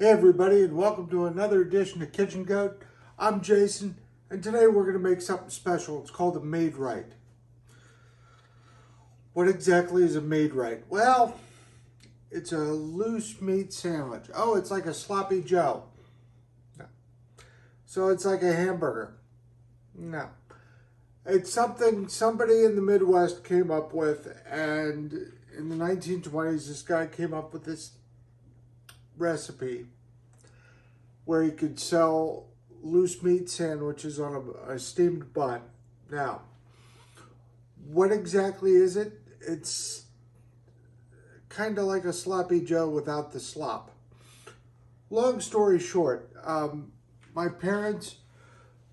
Hey everybody, and welcome to another edition of Kitchen Goat. I'm Jason, and today we're going to make something special. It's called a Maid Rite. What exactly is a Maid Rite? Well, it's a loose meat sandwich. Oh, it's like a sloppy Joe. No. So it's like a hamburger. No. It's something somebody in the Midwest came up with, and in the 1920s, this guy came up with this recipe where he could sell loose meat sandwiches on a steamed bun. Now, what exactly is it? It's kind of like a sloppy Joe without the slop. Long story short, my parents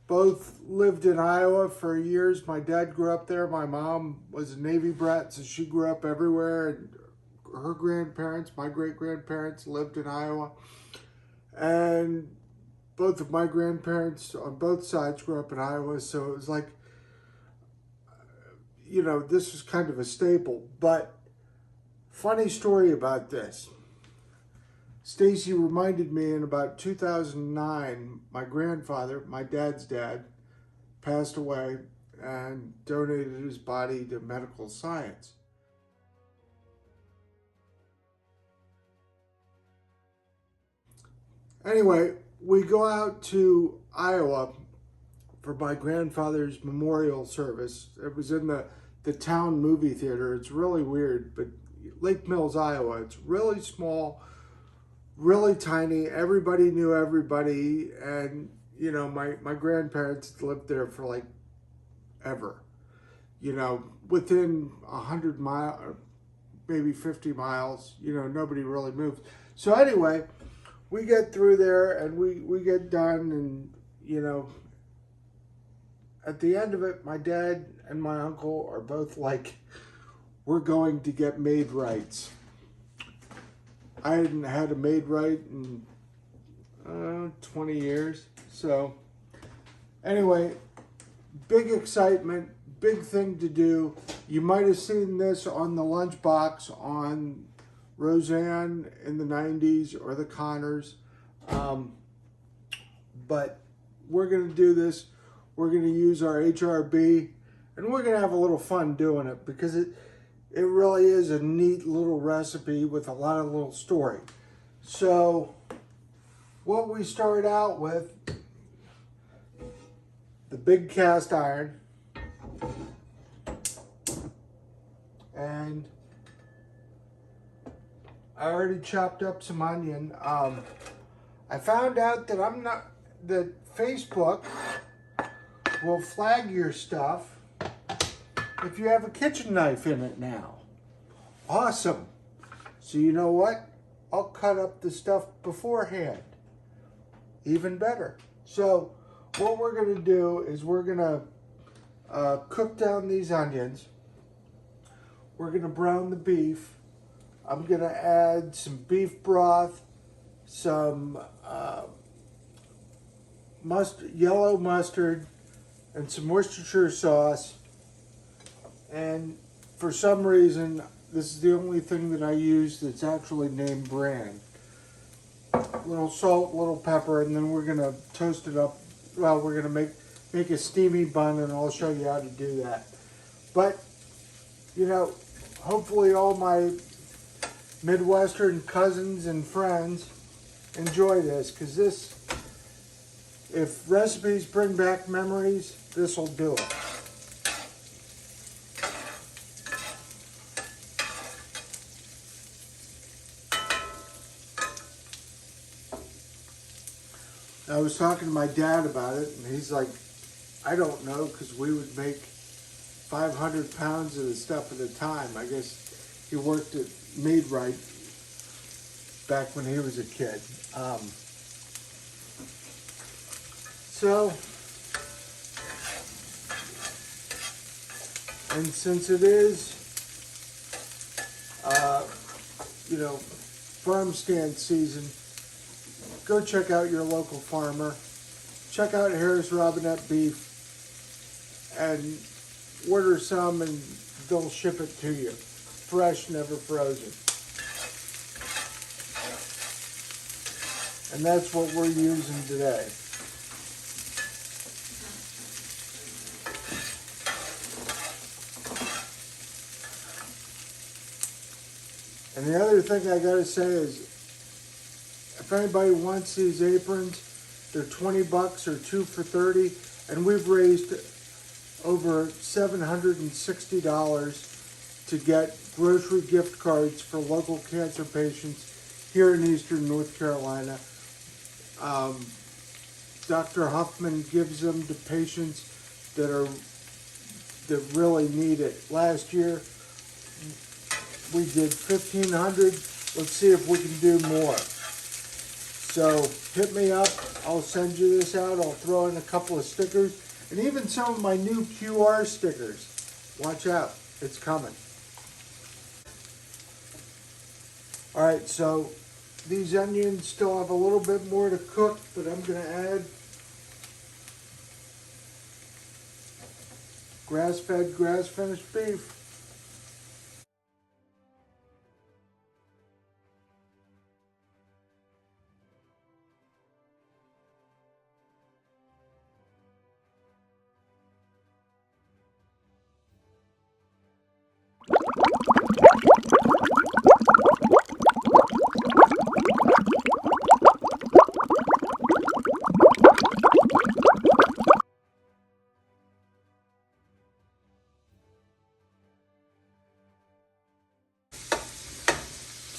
both lived in Iowa for years. My dad grew up there. My mom was a Navy brat, so she grew up everywhere. And her grandparents, my great-grandparents, lived in Iowa. And both of my grandparents on both sides grew up in Iowa, so it was like, you know, this was kind of a staple. But funny story about this. Stacy reminded me in about 2009, my grandfather, my dad's dad, passed away and donated his body to medical science. Anyway, we go out to Iowa for my grandfather's memorial service. It was in the town movie theater. It's really weird, but Lake Mills, Iowa. It's really small, really tiny. Everybody knew everybody. And, you know, my grandparents lived there for like ever. You know, within 100 miles, maybe 50 miles, you know, nobody really moved. So anyway, we get through there and we get done, and, you know, at the end of it, my dad and my uncle are both like, we're going to get Maid Rites. I hadn't had a Maid Rite in 20 years. So anyway, big excitement, big thing to do. You might have seen this on the lunchbox on Roseanne in the 90s or the Connors. But we're going to do this. We're going to use our HRB, and we're going to have a little fun doing it because it really is a neat little recipe with a lot of little story. So what we start out with, the big cast iron, and I already chopped up some onion. I found out that Facebook will flag your stuff if you have a kitchen knife in it now. Awesome. So you know what? I'll cut up the stuff beforehand. Even better. So what we're going to do is we're going to cook down these onions. We're going to brown the beef. I'm going to add some beef broth, some yellow mustard, and some Worcestershire sauce. And for some reason, this is the only thing that I use that's actually named brand. A little salt, a little pepper, and then we're going to toast it up. Well, we're going to make a steamy bun, and I'll show you how to do that. But, you know, hopefully all my Midwestern cousins and friends enjoy this, because this, if recipes bring back memories, this will do it. I was talking to my dad about it, and he's like, I don't know, because we would make 500 pounds of the stuff at a time. I guess he worked at Maid Rite back when he was a kid. And since it is, you know, farm stand season, go check out your local farmer. Check out Harris Robinette beef and order some, and they'll ship it to you. Fresh, never frozen. And that's what we're using today. And the other thing I gotta say is, if anybody wants these aprons, they're 20 bucks or 2 for 30, and we've raised over $760 to get grocery gift cards for local cancer patients here in Eastern North Carolina. Dr. Huffman gives them to patients that really need it. Last year, we did 1,500. Let's see if we can do more. So hit me up. I'll send you this out. I'll throw in a couple of stickers and even some of my new QR stickers. Watch out. It's coming. All right, so these onions still have a little bit more to cook, but I'm going to add grass-fed, grass-finished beef.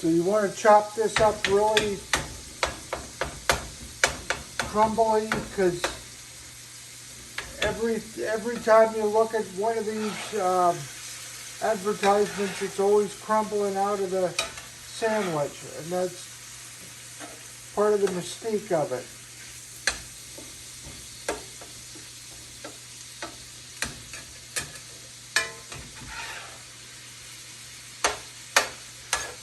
So you want to chop this up really crumbly, because every time you look at one of these advertisements, it's always crumbling out of the sandwich, and that's part of the mystique of it.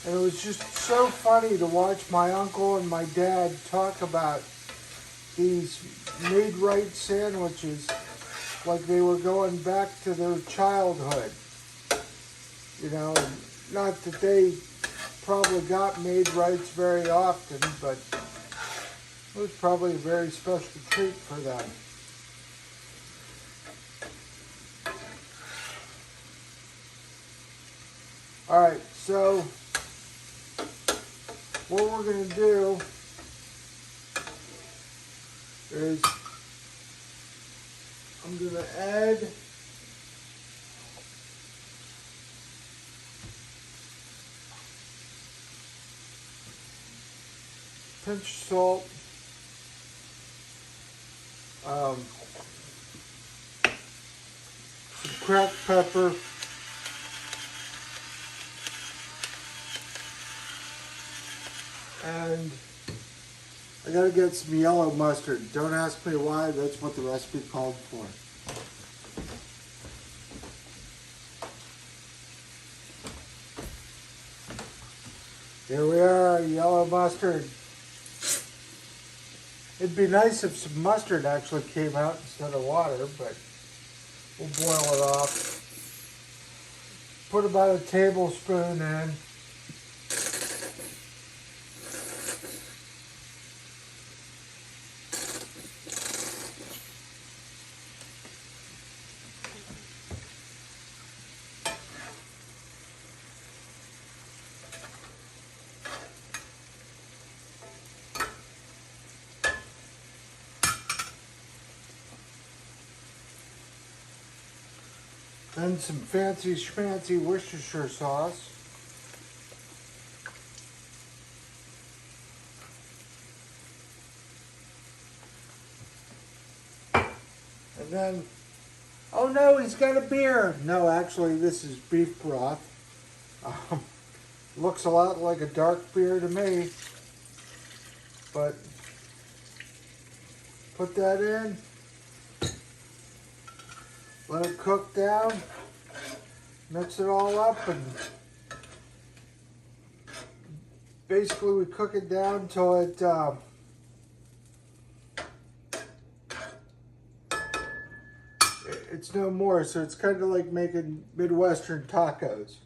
And it was just so funny to watch my uncle and my dad talk about these Maid Rites sandwiches like they were going back to their childhood. You know, not that they probably got Maid Rites very often, but it was probably a very special treat for them. All right, so what we're going to do is I'm going to add pinch of salt, some cracked pepper, and I gotta get some yellow mustard. Don't ask me why, that's what the recipe called for. Here we are, yellow mustard. It'd be nice if some mustard actually came out instead of water, but we'll boil it off. Put about a tablespoon in. Then some fancy schmancy Worcestershire sauce. And then, oh no, he's got a beer. No, actually this is beef broth. Looks a lot like a dark beer to me. But put that in. Let it cook down, mix it all up, and basically we cook it down till it's no more. So it's kind of like making Midwestern tacos.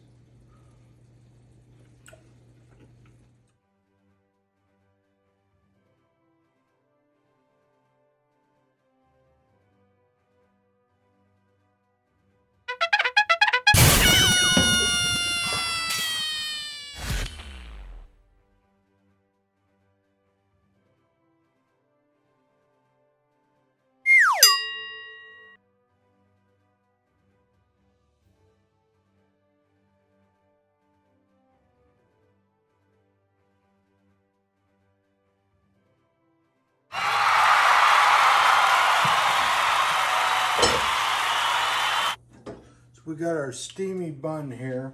we got our steamy bun here.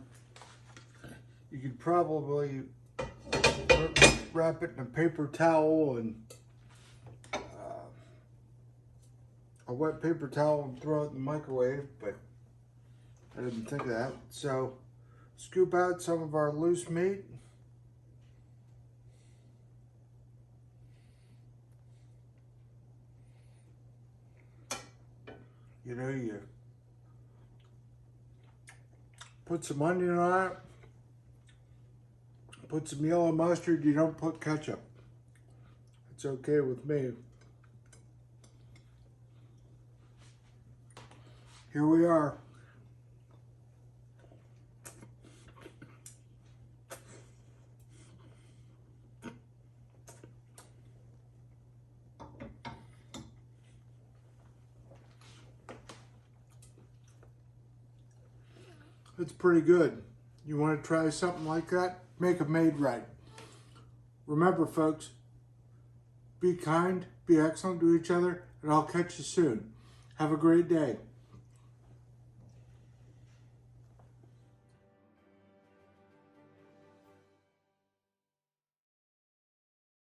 You could probably wrap it in a paper towel and a wet paper towel and throw it in the microwave, but I didn't think of that. So scoop out some of our loose meat. You know, you put some onion on it, put some yellow mustard. You don't put ketchup. It's okay with me. Here we are. It's pretty good. You want to try something like that? Make a Maid Rite. Remember, folks, be kind, be excellent to each other, and I'll catch you soon. Have a great day.